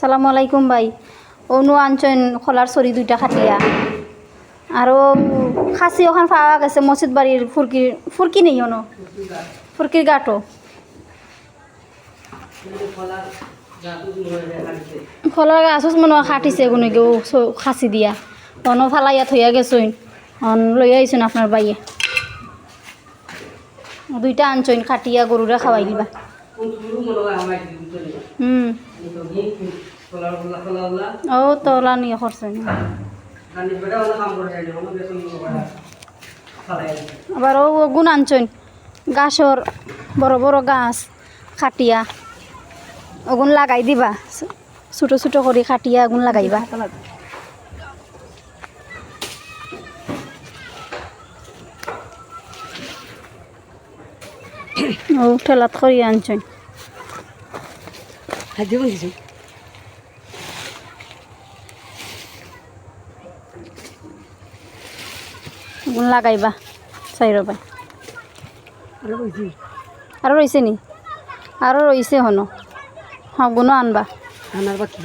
সালামু আলাইকুম ভাই। অনু আনছেন খোলার ছড়ি দুইটা খাটিয়া আৰু খাচী ওখান পাওয়া গেছে মসজিদ বাড়ির ফুরকি নেই অনু ফুরকির গাটো খোলার গাছ মনে হয় খাটিছে কোনো কেউ খাচি দিয়া অন ফালাইয়া থইয়া গেছইন অন লইয়া আইসুন আপনার বাইয়ে দুইটা আনছইন খাটিয়া গরুরা খাওয়াই দিবা। ও তোলা নিয়ে করছেন আবার ও গুণ আনছইন গাছর বড় বড় গাছ খাটিয়া ওগুন লাগাই দিবা ছোটো ছোটো করে খাটিয়া আগুন লাগাইবা। ও ঠেলাত করি আনছইন আগুন লাগাইবা চাই রবা আরো রয়েছে নি আরো রয়েছে হনো হ্যাঁ গুণও আনবা আনার বাকি